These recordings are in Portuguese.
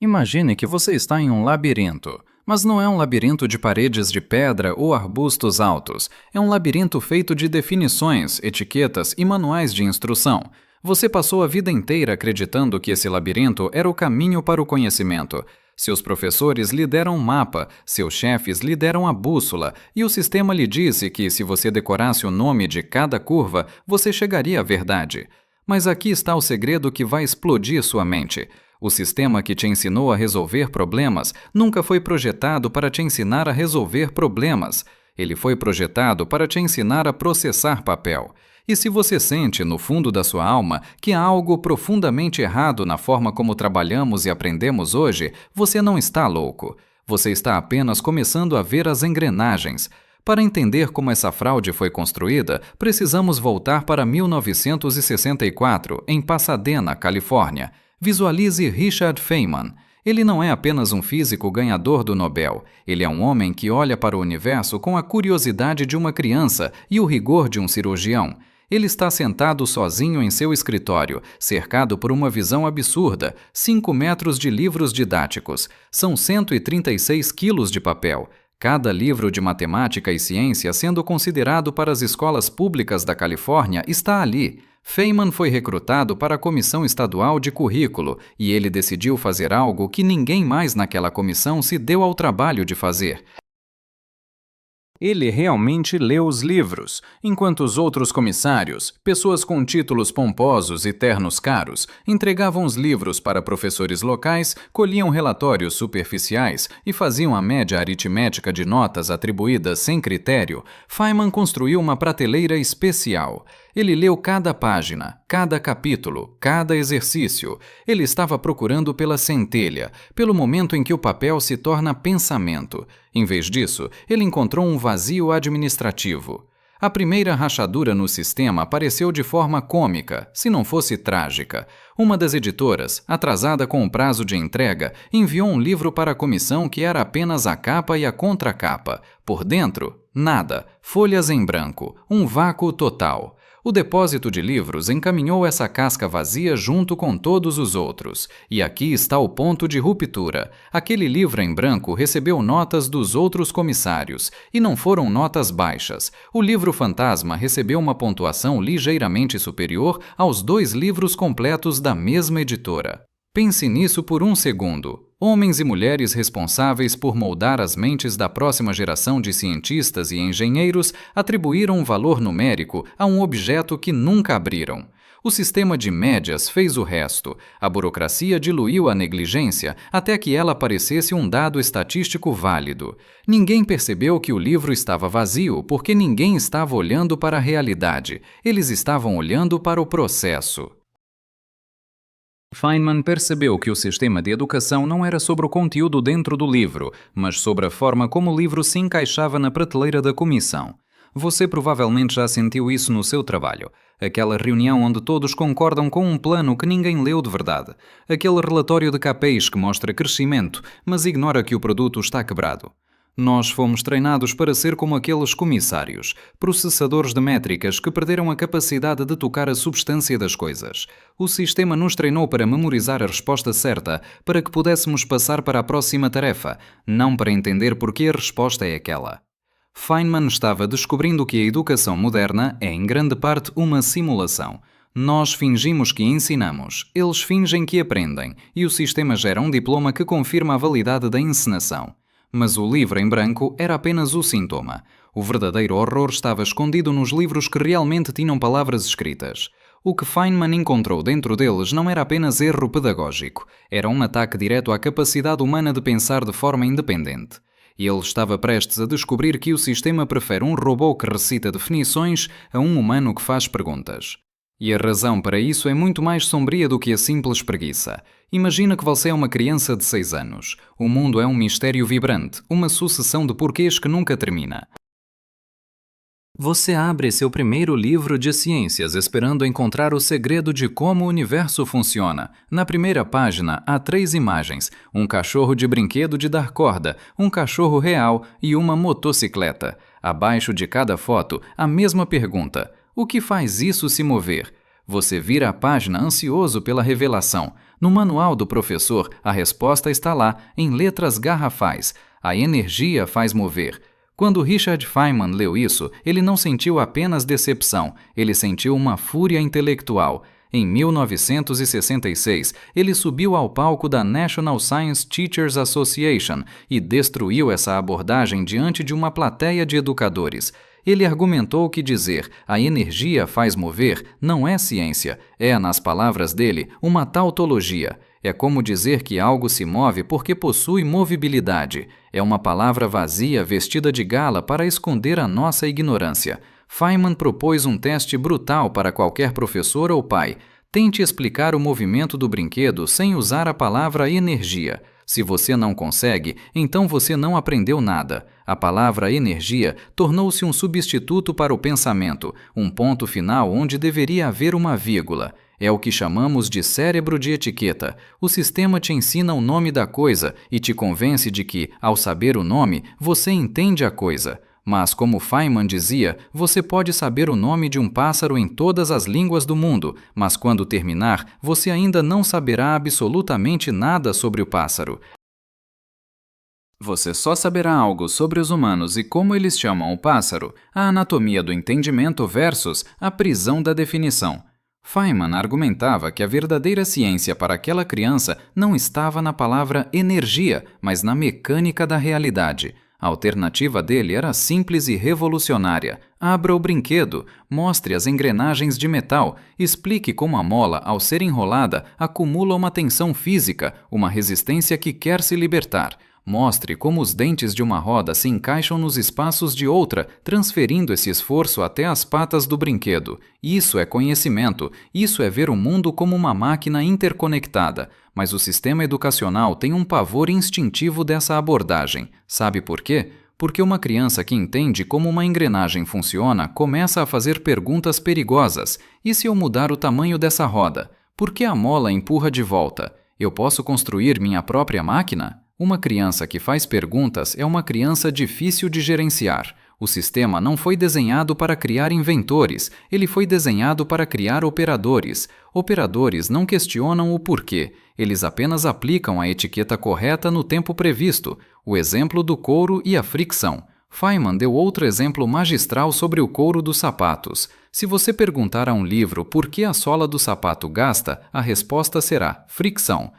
Imagine que você está em um labirinto, mas não é um labirinto de paredes de pedra ou arbustos altos. É um labirinto feito de definições, etiquetas e manuais de instrução. Você passou a vida inteira acreditando que esse labirinto era o caminho para o conhecimento. Seus professores lhe deram um mapa, seus chefes lhe deram a bússola, e o sistema lhe disse que, se você decorasse o nome de cada curva, você chegaria à verdade. Mas aqui está o segredo que vai explodir sua mente. O sistema que te ensinou a resolver problemas nunca foi projetado para te ensinar a resolver problemas. Ele foi projetado para te ensinar a processar papel. E se você sente, no fundo da sua alma, que há algo profundamente errado na forma como trabalhamos e aprendemos hoje, você não está louco. Você está apenas começando a ver as engrenagens. Para entender como essa fraude foi construída, precisamos voltar para 1964, em Pasadena, Califórnia. Visualize Richard Feynman. Ele não é apenas um físico ganhador do Nobel. Ele é um homem que olha para o universo com a curiosidade de uma criança e o rigor de um cirurgião. Ele está sentado sozinho em seu escritório, cercado por uma visão absurda, 5 metros de livros didáticos. São 136 quilos de papel. Cada livro de matemática e ciência sendo considerado para as escolas públicas da Califórnia está ali. Feynman foi recrutado para a Comissão Estadual de Currículo e ele decidiu fazer algo que ninguém mais naquela comissão se deu ao trabalho de fazer. Ele realmente leu os livros, enquanto os outros comissários, pessoas com títulos pomposos e ternos caros, entregavam os livros para professores locais, colhiam relatórios superficiais e faziam a média aritmética de notas atribuídas sem critério. Feynman construiu uma prateleira especial. Ele leu cada página, cada capítulo, cada exercício. Ele estava procurando pela centelha, pelo momento em que o papel se torna pensamento. Em vez disso, ele encontrou um vazio administrativo. A primeira rachadura no sistema apareceu de forma cômica, se não fosse trágica. Uma das editoras, atrasada com o prazo de entrega, enviou um livro para a comissão que era apenas a capa e a contracapa. Por dentro, nada, folhas em branco, um vácuo total. O depósito de livros encaminhou essa casca vazia junto com todos os outros. E aqui está o ponto de ruptura. Aquele livro em branco recebeu notas dos outros comissários, e não foram notas baixas. O livro fantasma recebeu uma pontuação ligeiramente superior aos 2 livros completos da mesma editora. Pense nisso por um segundo. Homens e mulheres responsáveis por moldar as mentes da próxima geração de cientistas e engenheiros atribuíram um valor numérico a um objeto que nunca abriram. O sistema de médias fez o resto. A burocracia diluiu a negligência até que ela parecesse um dado estatístico válido. Ninguém percebeu que o livro estava vazio porque ninguém estava olhando para a realidade. Eles estavam olhando para o processo. Feynman percebeu que o sistema de educação não era sobre o conteúdo dentro do livro, mas sobre a forma como o livro se encaixava na prateleira da comissão. Você provavelmente já sentiu isso no seu trabalho. Aquela reunião onde todos concordam com um plano que ninguém leu de verdade. Aquele relatório de KPIs que mostra crescimento, mas ignora que o produto está quebrado. Nós fomos treinados para ser como aqueles comissários, processadores de métricas que perderam a capacidade de tocar a substância das coisas. O sistema nos treinou para memorizar a resposta certa, para que pudéssemos passar para a próxima tarefa, não para entender por que a resposta é aquela. Feynman estava descobrindo que a educação moderna é em grande parte uma simulação. Nós fingimos que ensinamos, eles fingem que aprendem, e o sistema gera um diploma que confirma a validade da encenação. Mas o livro em branco era apenas o sintoma. O verdadeiro horror estava escondido nos livros que realmente tinham palavras escritas. O que Feynman encontrou dentro deles não era apenas erro pedagógico, era um ataque direto à capacidade humana de pensar de forma independente. E ele estava prestes a descobrir que o sistema prefere um robô que recita definições a um humano que faz perguntas. E a razão para isso é muito mais sombria do que a simples preguiça. Imagina que você é uma criança de 6 anos. O mundo é um mistério vibrante, uma sucessão de porquês que nunca termina. Você abre seu primeiro livro de ciências esperando encontrar o segredo de como o universo funciona. Na primeira página há 3 imagens, um cachorro de brinquedo de dar corda, um cachorro real e uma motocicleta. Abaixo de cada foto, a mesma pergunta: o que faz isso se mover? Você vira a página ansioso pela revelação, No manual do professor, a resposta está lá, em letras garrafais. A energia faz mover. Quando Richard Feynman leu isso, ele não sentiu apenas decepção, ele sentiu uma fúria intelectual. Em 1966, ele subiu ao palco da National Science Teachers Association e destruiu essa abordagem diante de uma plateia de educadores. Ele argumentou que dizer "a energia faz mover" não é ciência, é, nas palavras dele, uma tautologia. É como dizer que algo se move porque possui movibilidade. É uma palavra vazia vestida de gala para esconder a nossa ignorância. Feynman propôs um teste brutal para qualquer professor ou pai. Tente explicar o movimento do brinquedo sem usar a palavra energia. Se você não consegue, então você não aprendeu nada. A palavra energia tornou-se um substituto para o pensamento, um ponto final onde deveria haver uma vírgula. É o que chamamos de cérebro de etiqueta. O sistema te ensina o nome da coisa e te convence de que, ao saber o nome, você entende a coisa. Mas, como Feynman dizia, você pode saber o nome de um pássaro em todas as línguas do mundo, mas quando terminar, você ainda não saberá absolutamente nada sobre o pássaro. Você só saberá algo sobre os humanos e como eles chamam o pássaro, a anatomia do entendimento versus a prisão da definição. Feynman argumentava que a verdadeira ciência para aquela criança não estava na palavra energia, mas na mecânica da realidade. A alternativa dele era simples e revolucionária. Abra o brinquedo, mostre as engrenagens de metal, explique como a mola, ao ser enrolada, acumula uma tensão física, uma resistência que quer se libertar. Mostre como os dentes de uma roda se encaixam nos espaços de outra, transferindo esse esforço até as patas do brinquedo. Isso é conhecimento, isso é ver o mundo como uma máquina interconectada. Mas o sistema educacional tem um pavor instintivo dessa abordagem. Sabe por quê? Porque uma criança que entende como uma engrenagem funciona começa a fazer perguntas perigosas. E se eu mudar o tamanho dessa roda? Por que a mola empurra de volta? Eu posso construir minha própria máquina? Uma criança que faz perguntas é uma criança difícil de gerenciar. O sistema não foi desenhado para criar inventores, ele foi desenhado para criar operadores. Operadores não questionam o porquê, eles apenas aplicam a etiqueta correta no tempo previsto. O exemplo do couro e a fricção. Feynman deu outro exemplo magistral sobre o couro dos sapatos. Se você perguntar a um livro por que a sola do sapato gasta, a resposta será fricção.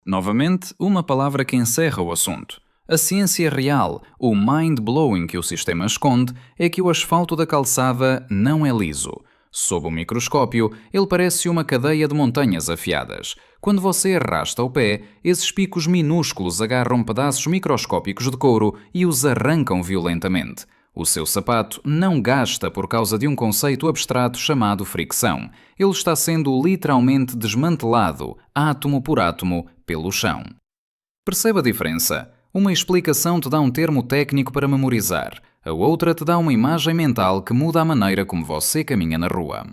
Novamente, uma palavra que encerra o assunto. A ciência real, o mind-blowing que o sistema esconde, é que o asfalto da calçada não é liso. Sob o microscópio, ele parece uma cadeia de montanhas afiadas. Quando você arrasta o pé, esses picos minúsculos agarram pedaços microscópicos de couro e os arrancam violentamente. O seu sapato não gasta por causa de um conceito abstrato chamado fricção. Ele está sendo literalmente desmantelado, átomo por átomo, pelo chão. Perceba a diferença? Uma explicação te dá um termo técnico para memorizar. A outra te dá uma imagem mental que muda a maneira como você caminha na rua.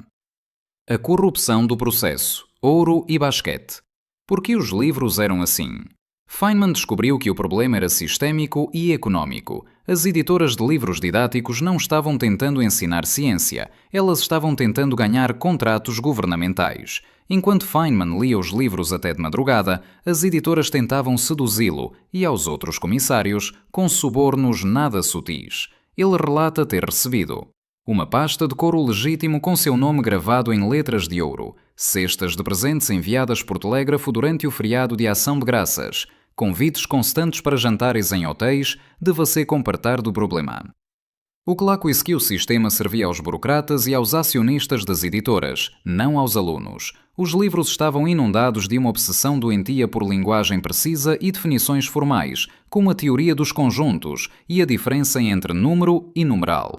A corrupção do processo. Ouro e basquete. Por que os livros eram assim? Feynman descobriu que o problema era sistémico e econômico. As editoras de livros didáticos não estavam tentando ensinar ciência, elas estavam tentando ganhar contratos governamentais. Enquanto Feynman lia os livros até de madrugada, as editoras tentavam seduzi-lo e aos outros comissários com subornos nada sutis. Ele relata ter recebido uma pasta de couro legítimo com seu nome gravado em letras de ouro, cestas de presentes enviadas por telégrafo durante o feriado de Ação de Graças, convites constantes para jantares em hotéis, de você compartilhar do problema. O que lá que o sistema servia aos burocratas e aos acionistas das editoras, não aos alunos. Os livros estavam inundados de uma obsessão doentia por linguagem precisa e definições formais, como a teoria dos conjuntos e a diferença entre número e numeral.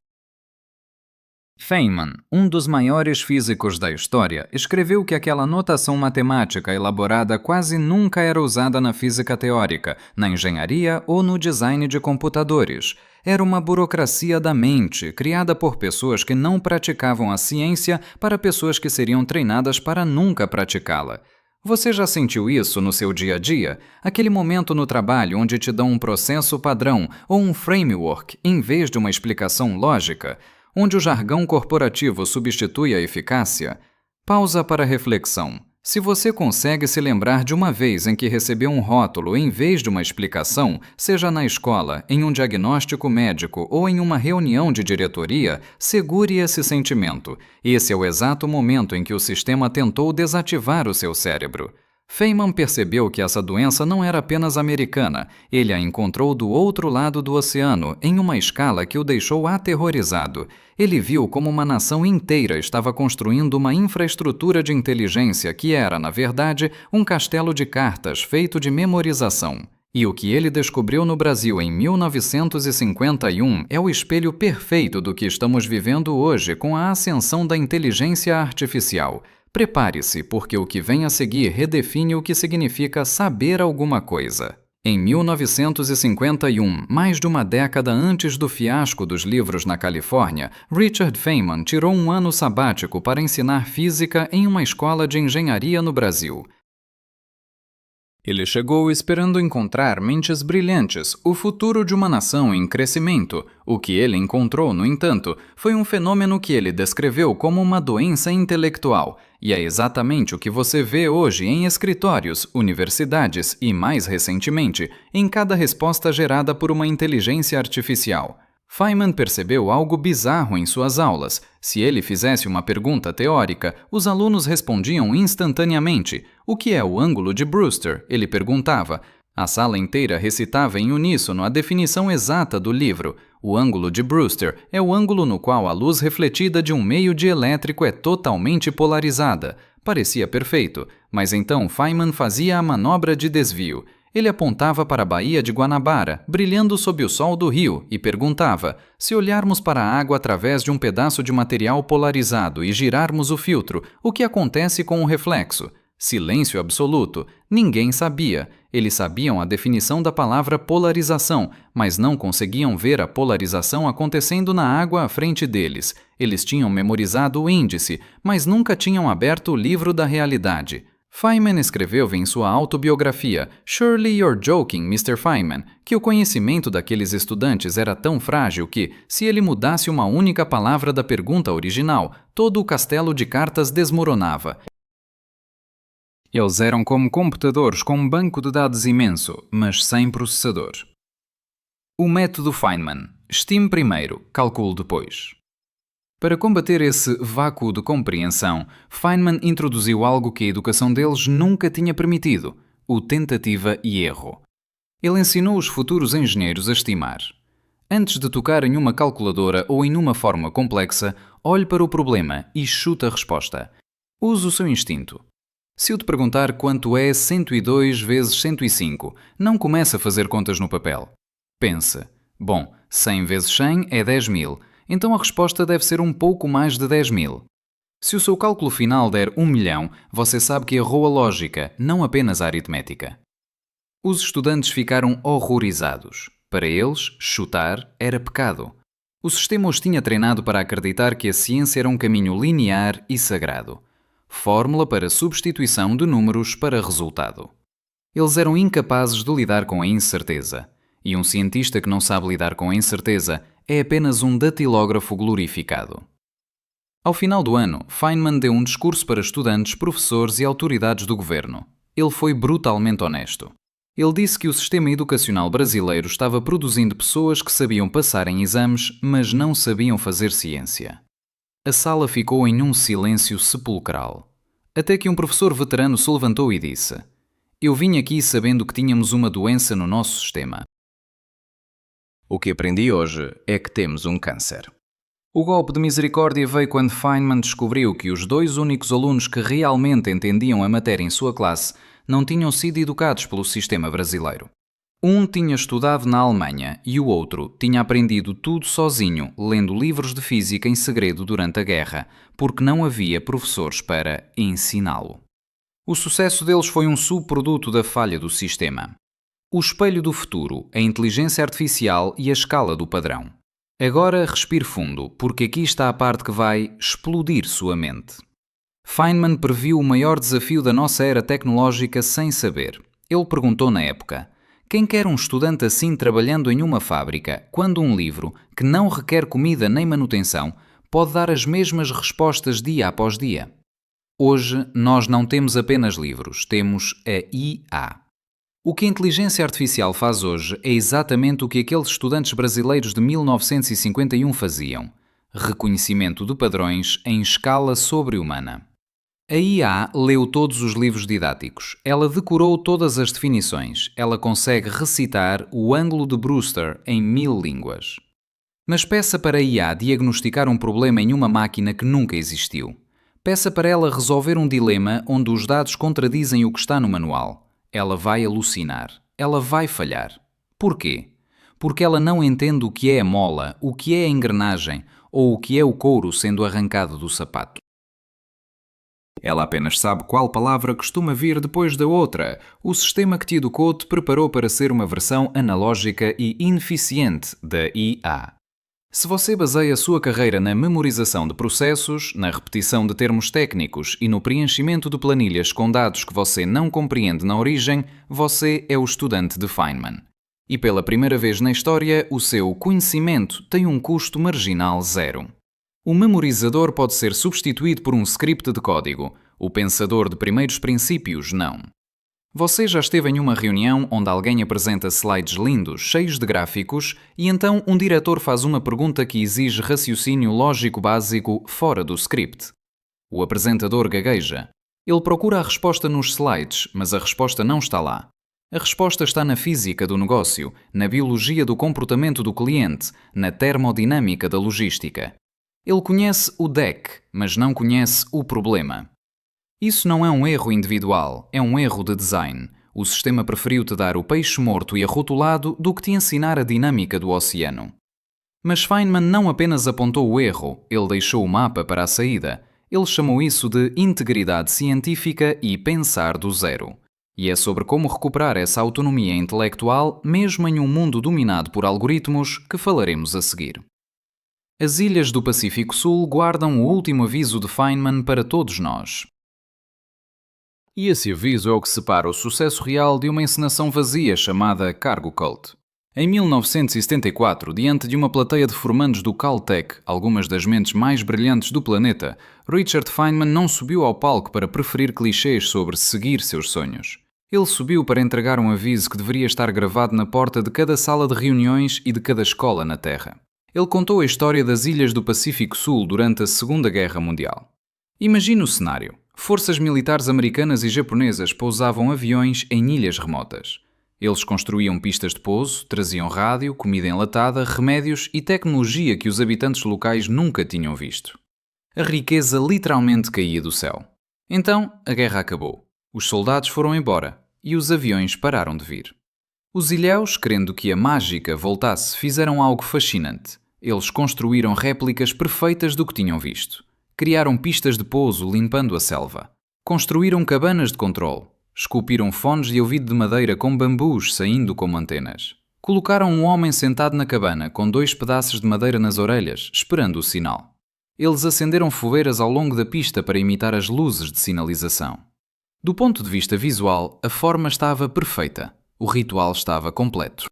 Feynman, um dos maiores físicos da história, escreveu que aquela notação matemática elaborada quase nunca era usada na física teórica, na engenharia ou no design de computadores. Era uma burocracia da mente, criada por pessoas que não praticavam a ciência para pessoas que seriam treinadas para nunca praticá-la. Você já sentiu isso no seu dia a dia? Aquele momento no trabalho onde te dão um processo padrão ou um framework em vez de uma explicação lógica? Onde o jargão corporativo substitui a eficácia? Pausa para reflexão. Se você consegue se lembrar de uma vez em que recebeu um rótulo em vez de uma explicação, seja na escola, em um diagnóstico médico ou em uma reunião de diretoria, segure esse sentimento. Esse é o exato momento em que o sistema tentou desativar o seu cérebro. Feynman percebeu que essa doença não era apenas americana. Ele a encontrou do outro lado do oceano, em uma escala que o deixou aterrorizado. Ele viu como uma nação inteira estava construindo uma infraestrutura de inteligência que era, na verdade, um castelo de cartas feito de memorização. E o que ele descobriu no Brasil em 1951 é o espelho perfeito do que estamos vivendo hoje com a ascensão da inteligência artificial. Prepare-se, porque o que vem a seguir redefine o que significa saber alguma coisa. Em 1951, mais de uma década antes do fiasco dos livros na Califórnia, Richard Feynman tirou um ano sabático para ensinar física em uma escola de engenharia no Brasil. Ele chegou esperando encontrar mentes brilhantes, o futuro de uma nação em crescimento. O que ele encontrou, no entanto, foi um fenômeno que ele descreveu como uma doença intelectual. E é exatamente o que você vê hoje em escritórios, universidades e, mais recentemente, em cada resposta gerada por uma inteligência artificial. Feynman percebeu algo bizarro em suas aulas. Se ele fizesse uma pergunta teórica, os alunos respondiam instantaneamente. O que é o ângulo de Brewster? Ele perguntava. A sala inteira recitava em uníssono a definição exata do livro. O ângulo de Brewster é o ângulo no qual a luz refletida de um meio dielétrico é totalmente polarizada. Parecia perfeito, mas então Feynman fazia a manobra de desvio. Ele apontava para a Baía de Guanabara, brilhando sob o sol do rio, e perguntava: se olharmos para a água através de um pedaço de material polarizado e girarmos o filtro, o que acontece com o reflexo? Silêncio absoluto. Ninguém sabia. Eles sabiam a definição da palavra polarização, mas não conseguiam ver a polarização acontecendo na água à frente deles. Eles tinham memorizado o índice, mas nunca tinham aberto o livro da realidade. Feynman escreveu em sua autobiografia Surely You're Joking, Mr. Feynman, que o conhecimento daqueles estudantes era tão frágil que, se ele mudasse uma única palavra da pergunta original, todo o castelo de cartas desmoronava. Eles eram como computadores com um banco de dados imenso, mas sem processador. O método Feynman. Estime primeiro, calcule depois. Para combater esse vácuo de compreensão, Feynman introduziu algo que a educação deles nunca tinha permitido: o tentativa e erro. Ele ensinou os futuros engenheiros a estimar. Antes de tocar em uma calculadora ou em uma fórmula complexa, olhe para o problema e chute a resposta. Use o seu instinto. Se eu te perguntar quanto é 102 vezes 105, não comece a fazer contas no papel. Pense: bom, 100 vezes 100 é 10.000. Então a resposta deve ser um pouco mais de 10.000. Se o seu cálculo final der 1 milhão, você sabe que errou a lógica, não apenas a aritmética. Os estudantes ficaram horrorizados. Para eles, chutar era pecado. O sistema os tinha treinado para acreditar que a ciência era um caminho linear e sagrado. Fórmula para substituição de números para resultado. Eles eram incapazes de lidar com a incerteza. E um cientista que não sabe lidar com a incerteza é apenas um datilógrafo glorificado. Ao final do ano, Feynman deu um discurso para estudantes, professores e autoridades do governo. Ele foi brutalmente honesto. Ele disse que o sistema educacional brasileiro estava produzindo pessoas que sabiam passar em exames, mas não sabiam fazer ciência. A sala ficou em um silêncio sepulcral. Até que um professor veterano se levantou e disse: eu vim aqui sabendo que tínhamos uma doença no nosso sistema. O que aprendi hoje é que temos um câncer. O golpe de misericórdia veio quando Feynman descobriu que os 2 únicos alunos que realmente entendiam a matéria em sua classe não tinham sido educados pelo sistema brasileiro. Um tinha estudado na Alemanha e o outro tinha aprendido tudo sozinho, lendo livros de física em segredo durante a guerra, porque não havia professores para ensiná-lo. O sucesso deles foi um subproduto da falha do sistema. O espelho do futuro, a inteligência artificial e a escala do padrão. Agora respire fundo, porque aqui está a parte que vai explodir sua mente. Feynman previu o maior desafio da nossa era tecnológica sem saber. Ele perguntou na época: quem quer um estudante assim trabalhando em uma fábrica, quando um livro, que não requer comida nem manutenção, pode dar as mesmas respostas dia após dia? Hoje, nós não temos apenas livros, temos a IA. O que a inteligência artificial faz hoje é exatamente o que aqueles estudantes brasileiros de 1951 faziam: reconhecimento de padrões em escala sobre-humana. A IA leu todos os livros didáticos, ela decorou todas as definições, ela consegue recitar o ângulo de Brewster em 1000 línguas. Mas peça para a IA diagnosticar um problema em uma máquina que nunca existiu. Peça para ela resolver um dilema onde os dados contradizem o que está no manual. Ela vai alucinar. Ela vai falhar. Porquê? Porque ela não entende o que é a mola, o que é a engrenagem ou o que é o couro sendo arrancado do sapato. Ela apenas sabe qual palavra costuma vir depois da outra. O sistema que te educou te preparou para ser uma versão analógica e ineficiente da IA. Se você baseia a sua carreira na memorização de processos, na repetição de termos técnicos e no preenchimento de planilhas com dados que você não compreende na origem, você é o estudante de Feynman. E pela primeira vez na história, o seu conhecimento tem um custo marginal zero. O memorizador pode ser substituído por um script de código. O pensador de primeiros princípios, não. Você já esteve em uma reunião onde alguém apresenta slides lindos, cheios de gráficos, e então um diretor faz uma pergunta que exige raciocínio lógico básico fora do script. O apresentador gagueja. Ele procura a resposta nos slides, mas a resposta não está lá. A resposta está na física do negócio, na biologia do comportamento do cliente, na termodinâmica da logística. Ele conhece o deck, mas não conhece o problema. Isso não é um erro individual, é um erro de design. O sistema preferiu te dar o peixe morto e arrotulado do que te ensinar a dinâmica do oceano. Mas Feynman não apenas apontou o erro, ele deixou o mapa para a saída. Ele chamou isso de integridade científica e pensar do zero. E é sobre como recuperar essa autonomia intelectual, mesmo em um mundo dominado por algoritmos, que falaremos a seguir. As ilhas do Pacífico Sul guardam o último aviso de Feynman para todos nós. E esse aviso é o que separa o sucesso real de uma encenação vazia chamada Cargo Cult. Em 1974, diante de uma plateia de formandos do Caltech, algumas das mentes mais brilhantes do planeta, Richard Feynman não subiu ao palco para preferir clichês sobre seguir seus sonhos. Ele subiu para entregar um aviso que deveria estar gravado na porta de cada sala de reuniões e de cada escola na Terra. Ele contou a história das ilhas do Pacífico Sul durante a Segunda Guerra Mundial. Imagine o cenário. Forças militares americanas e japonesas pousavam aviões em ilhas remotas. Eles construíam pistas de pouso, traziam rádio, comida enlatada, remédios e tecnologia que os habitantes locais nunca tinham visto. A riqueza literalmente caía do céu. Então, a guerra acabou. Os soldados foram embora e os aviões pararam de vir. Os ilhéus, querendo que a mágica voltasse, fizeram algo fascinante. Eles construíram réplicas perfeitas do que tinham visto. Criaram pistas de pouso limpando a selva. Construíram cabanas de controle. Esculpiram fones de ouvido de madeira com bambus saindo como antenas. Colocaram um homem sentado na cabana com 2 pedaços de madeira nas orelhas, esperando o sinal. Eles acenderam fogueiras ao longo da pista para imitar as luzes de sinalização. Do ponto de vista visual, a forma estava perfeita. O ritual estava completo.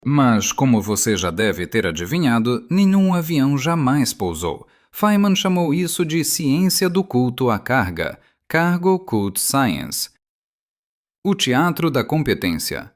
Mas, como você já deve ter adivinhado, nenhum avião jamais pousou. Feynman chamou isso de ciência do culto à carga, Cargo Cult Science. O teatro da competência.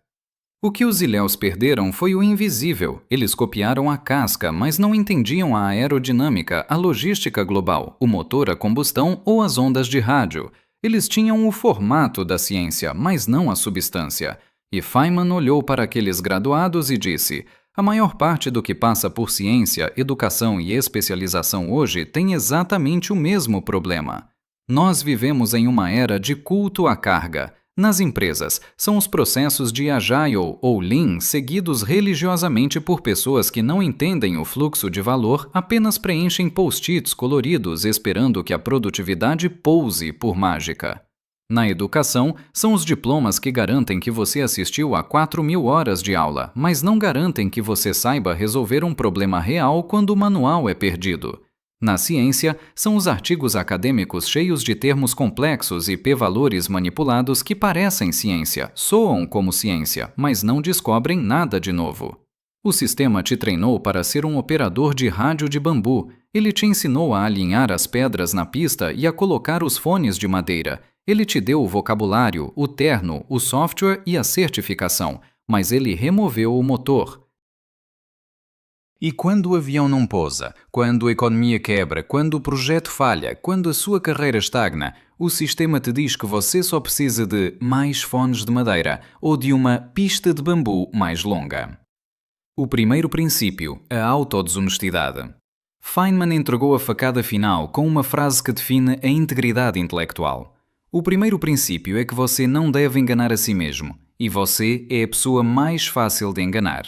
O que os ilhéus perderam foi o invisível. Eles copiaram a casca, mas não entendiam a aerodinâmica, a logística global, o motor a combustão ou as ondas de rádio. Eles tinham o formato da ciência, mas não a substância. E Feynman olhou para aqueles graduados e disse: a maior parte do que passa por ciência, educação e especialização hoje tem exatamente o mesmo problema. Nós vivemos em uma era de culto à carga. Nas empresas, são os processos de Agile ou Lean seguidos religiosamente por pessoas que não entendem o fluxo de valor, apenas preenchem post-its coloridos esperando que a produtividade pouse por mágica. Na educação, são os diplomas que garantem que você assistiu a 4.000 horas de aula, mas não garantem que você saiba resolver um problema real quando o manual é perdido. Na ciência, são os artigos acadêmicos cheios de termos complexos e p-valores manipulados que parecem ciência, soam como ciência, mas não descobrem nada de novo. O sistema te treinou para ser um operador de rádio de bambu. Ele te ensinou a alinhar as pedras na pista e a colocar os fones de madeira. Ele te deu o vocabulário, o terno, o software e a certificação, mas ele removeu o motor. E quando o avião não pousa, quando a economia quebra, quando o projeto falha, quando a sua carreira estagna, o sistema te diz que você só precisa de mais fones de madeira ou de uma pista de bambu mais longa. O primeiro princípio, a autodesonestidade. Feynman entregou a facada final com uma frase que define a integridade intelectual. O primeiro princípio é que você não deve enganar a si mesmo, e você é a pessoa mais fácil de enganar.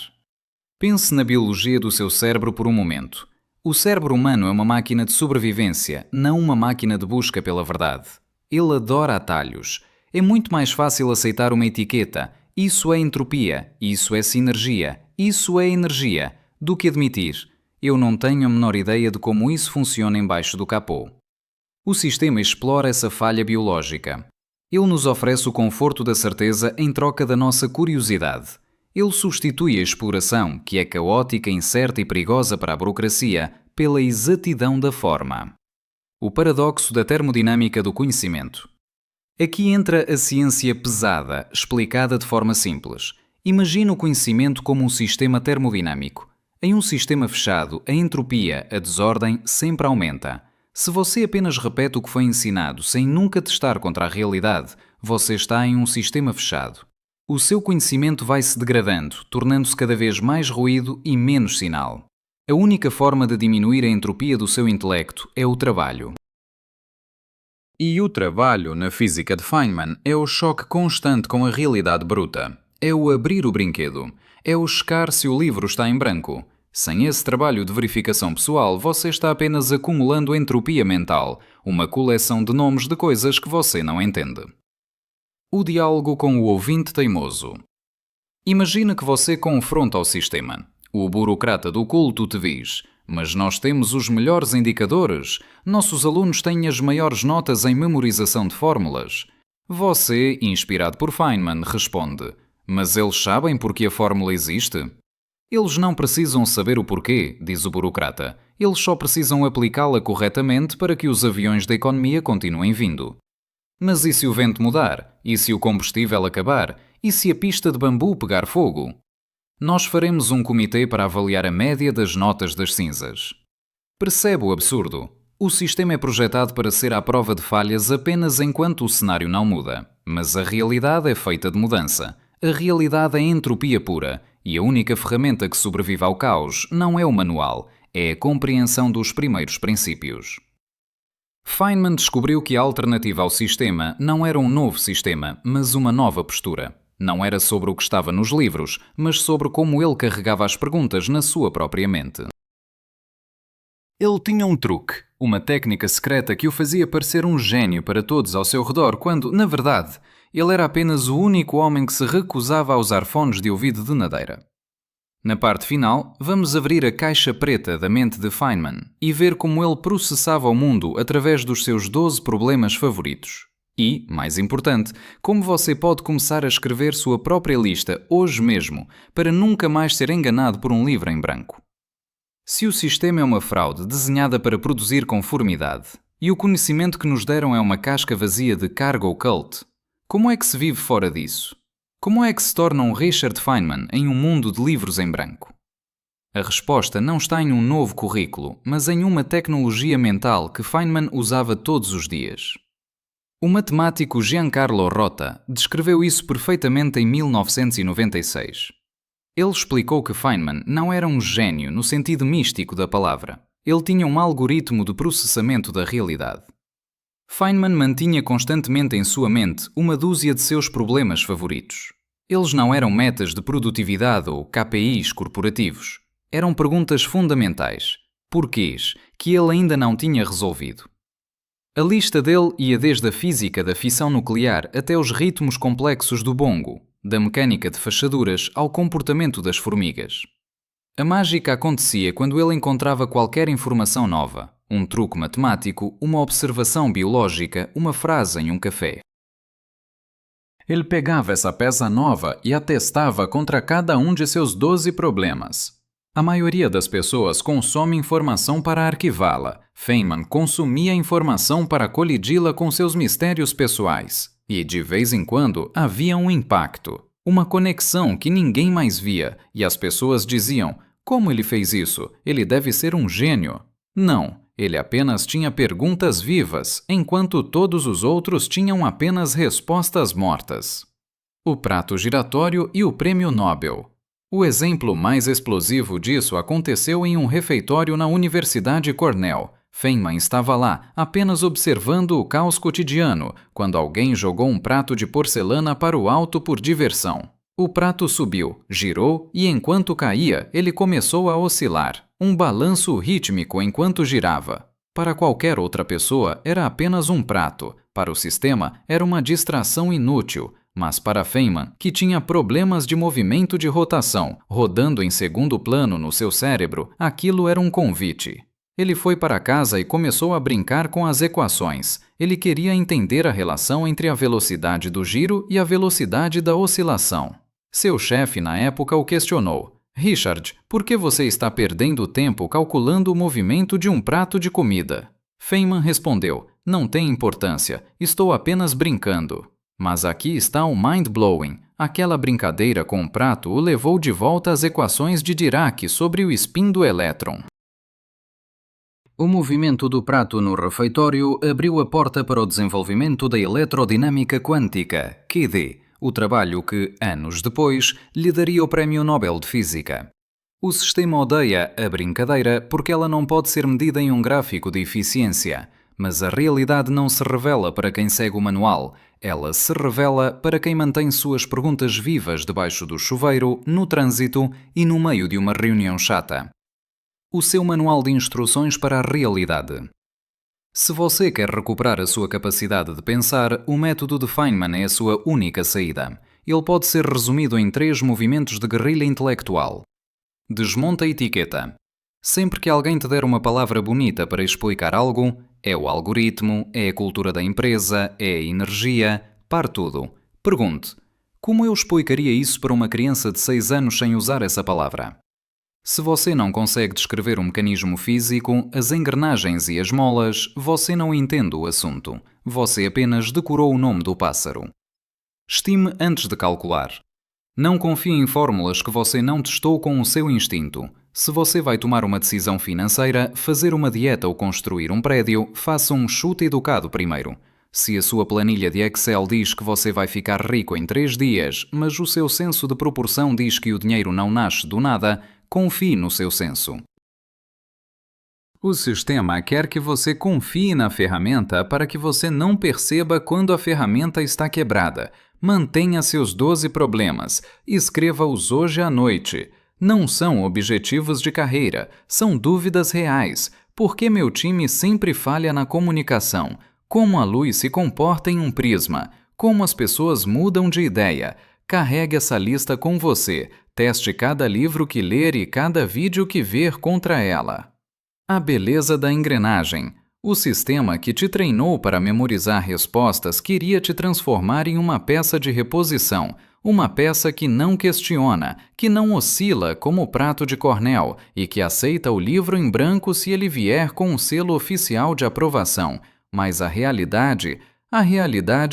Pense na biologia do seu cérebro por um momento. O cérebro humano é uma máquina de sobrevivência, não uma máquina de busca pela verdade. Ele adora atalhos. É muito mais fácil aceitar uma etiqueta. Isso é entropia, isso é sinergia, isso é energia, do que admitir. Eu não tenho a menor ideia de como isso funciona embaixo do capô. O sistema explora essa falha biológica. Ele nos oferece o conforto da certeza em troca da nossa curiosidade. Ele substitui a exploração, que é caótica, incerta e perigosa para a burocracia, pela exatidão da forma. O paradoxo da termodinâmica do conhecimento. Aqui entra a ciência pesada, explicada de forma simples. Imagina o conhecimento como um sistema termodinâmico. Em um sistema fechado, a entropia, a desordem, sempre aumenta. Se você apenas repete o que foi ensinado sem nunca testar contra a realidade, você está em um sistema fechado. O seu conhecimento vai se degradando, tornando-se cada vez mais ruído e menos sinal. A única forma de diminuir a entropia do seu intelecto é o trabalho. E o trabalho, na física de Feynman, é o choque constante com a realidade bruta. É o abrir o brinquedo. É o checar se o livro está em branco. Sem esse trabalho de verificação pessoal, você está apenas acumulando entropia mental, uma coleção de nomes de coisas que você não entende. O diálogo com o ouvinte teimoso. Imagina que você confronta o sistema. O burocrata do culto te diz: mas nós temos os melhores indicadores. Nossos alunos têm as maiores notas em memorização de fórmulas. Você, inspirado por Feynman, responde: mas eles sabem porque a fórmula existe? Eles não precisam saber o porquê, diz o burocrata. Eles só precisam aplicá-la corretamente para que os aviões da economia continuem vindo. Mas e se o vento mudar? E se o combustível acabar? E se a pista de bambu pegar fogo? Nós faremos um comitê para avaliar a média das notas das cinzas. Percebe o absurdo? O sistema é projetado para ser à prova de falhas apenas enquanto o cenário não muda. Mas a realidade é feita de mudança. A realidade é entropia pura. E a única ferramenta que sobrevive ao caos não é o manual, é a compreensão dos primeiros princípios. Feynman descobriu que a alternativa ao sistema não era um novo sistema, mas uma nova postura. Não era sobre o que estava nos livros, mas sobre como ele carregava as perguntas na sua própria mente. Ele tinha um truque, uma técnica secreta que o fazia parecer um gênio para todos ao seu redor, quando, na verdade, ele era apenas o único homem que se recusava a usar fones de ouvido de madeira. Na parte final, vamos abrir a caixa preta da mente de Feynman e ver como ele processava o mundo através dos seus 12 problemas favoritos. E, mais importante, como você pode começar a escrever sua própria lista hoje mesmo para nunca mais ser enganado por um livro em branco. Se o sistema é uma fraude desenhada para produzir conformidade e o conhecimento que nos deram é uma casca vazia de cargo cult, como é que se vive fora disso? Como é que se torna um Richard Feynman em um mundo de livros em branco? A resposta não está em um novo currículo, mas em uma tecnologia mental que Feynman usava todos os dias. O matemático Giancarlo Rota descreveu isso perfeitamente em 1996. Ele explicou que Feynman não era um gênio no sentido místico da palavra. Ele tinha um algoritmo de processamento da realidade. Feynman mantinha constantemente em sua mente uma dúzia de seus problemas favoritos. Eles não eram metas de produtividade ou KPIs corporativos. Eram perguntas fundamentais, porquês, que ele ainda não tinha resolvido. A lista dele ia desde a física da fissão nuclear até os ritmos complexos do bongo, da mecânica de fechaduras ao comportamento das formigas. A mágica acontecia quando ele encontrava qualquer informação nova, um truque matemático, uma observação biológica, uma frase em um café. Ele pegava essa peça nova e a testava contra cada um de seus 12 problemas. A maioria das pessoas consome informação para arquivá-la. Feynman consumia informação para colidi-la com seus mistérios pessoais. E, de vez em quando, havia um impacto. Uma conexão que ninguém mais via, e as pessoas diziam: como ele fez isso? Ele deve ser um gênio. Não, ele apenas tinha perguntas vivas, enquanto todos os outros tinham apenas respostas mortas. O prato giratório e o prêmio Nobel. O exemplo mais explosivo disso aconteceu em um refeitório na Universidade Cornell. Feynman estava lá, apenas observando o caos cotidiano, quando alguém jogou um prato de porcelana para o alto por diversão. O prato subiu, girou e, enquanto caía, ele começou a oscilar. Um balanço rítmico enquanto girava. Para qualquer outra pessoa, era apenas um prato. Para o sistema, era uma distração inútil. Mas para Feynman, que tinha problemas de movimento de rotação, rodando em segundo plano no seu cérebro, aquilo era um convite. Ele foi para casa e começou a brincar com as equações. Ele queria entender a relação entre a velocidade do giro e a velocidade da oscilação. Seu chefe na época o questionou: Richard, por que você está perdendo tempo calculando o movimento de um prato de comida? Feynman respondeu: não tem importância, estou apenas brincando. Mas aqui está o mind-blowing. Aquela brincadeira com o prato o levou de volta às equações de Dirac sobre o spin do elétron. O movimento do prato no refeitório abriu a porta para o desenvolvimento da eletrodinâmica quântica, QED, o trabalho que, anos depois, lhe daria o Prémio Nobel de Física. O sistema odeia a brincadeira porque ela não pode ser medida em um gráfico de eficiência, mas a realidade não se revela para quem segue o manual, ela se revela para quem mantém suas perguntas vivas debaixo do chuveiro, no trânsito e no meio de uma reunião chata. O seu manual de instruções para a realidade. Se você quer recuperar a sua capacidade de pensar, o método de Feynman é a sua única saída. Ele pode ser resumido em 3 movimentos de guerrilha intelectual. Desmonta a etiqueta. Sempre que alguém te der uma palavra bonita para explicar algo, é o algoritmo, é a cultura da empresa, é a energia, pare tudo. Pergunte: como eu explicaria isso para uma criança de 6 anos sem usar essa palavra? Se você não consegue descrever um mecanismo físico, as engrenagens e as molas, você não entende o assunto. Você apenas decorou o nome do pássaro. Estime antes de calcular. Não confie em fórmulas que você não testou com o seu instinto. Se você vai tomar uma decisão financeira, fazer uma dieta ou construir um prédio, faça um chute educado primeiro. Se a sua planilha de Excel diz que você vai ficar rico em 3 dias, mas o seu senso de proporção diz que o dinheiro não nasce do nada, confie no seu senso. O sistema quer que você confie na ferramenta para que você não perceba quando a ferramenta está quebrada. Mantenha seus 12 problemas. Escreva-os hoje à noite. Não são objetivos de carreira, são dúvidas reais. Por que meu time sempre falha na comunicação? Como a luz se comporta em um prisma? Como as pessoas mudam de ideia? Carregue essa lista com você. Teste cada livro que ler e cada vídeo que ver contra ela. A beleza da engrenagem. O sistema que te treinou para memorizar respostas queria te transformar em uma peça de reposição, uma peça que não questiona, que não oscila como o prato de Cornell e que aceita o livro em branco se ele vier com um selo oficial de aprovação. Mas a realidade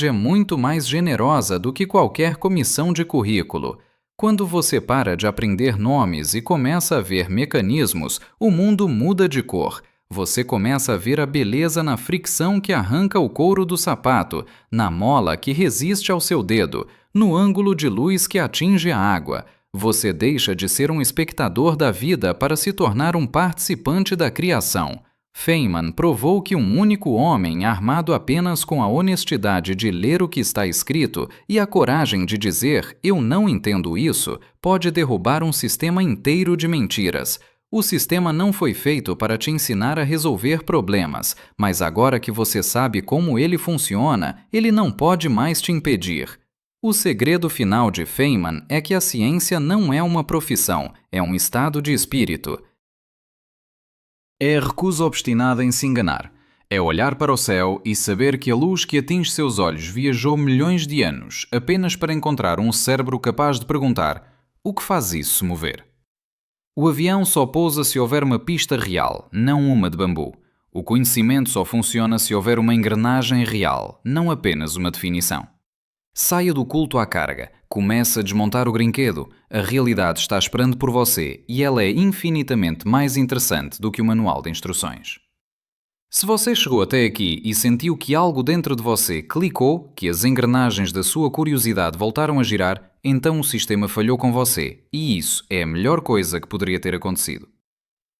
é muito mais generosa do que qualquer comissão de currículo. Quando você para de aprender nomes e começa a ver mecanismos, o mundo muda de cor. Você começa a ver a beleza na fricção que arranca o couro do sapato, na mola que resiste ao seu dedo, no ângulo de luz que atinge a água. Você deixa de ser um espectador da vida para se tornar um participante da criação. Feynman provou que um único homem, armado apenas com a honestidade de ler o que está escrito e a coragem de dizer "eu não entendo isso", pode derrubar um sistema inteiro de mentiras. O sistema não foi feito para te ensinar a resolver problemas, mas agora que você sabe como ele funciona, ele não pode mais te impedir. O segredo final de Feynman é que a ciência não é uma profissão, é um estado de espírito. É a recusa obstinada em se enganar. É olhar para o céu e saber que a luz que atinge seus olhos viajou milhões de anos apenas para encontrar um cérebro capaz de perguntar: o que faz isso se mover? O avião só pousa se houver uma pista real, não uma de bambu. O conhecimento só funciona se houver uma engrenagem real, não apenas uma definição. Saia do culto à carga, comece a desmontar o brinquedo. A realidade está esperando por você e ela é infinitamente mais interessante do que o manual de instruções. Se você chegou até aqui e sentiu que algo dentro de você clicou, que as engrenagens da sua curiosidade voltaram a girar, então o sistema falhou com você, e isso é a melhor coisa que poderia ter acontecido.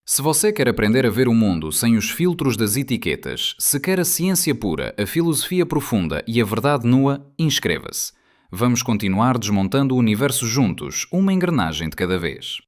Se você quer aprender a ver o mundo sem os filtros das etiquetas, se quer a ciência pura, a filosofia profunda e a verdade nua, inscreva-se. Vamos continuar desmontando o universo juntos, uma engrenagem de cada vez.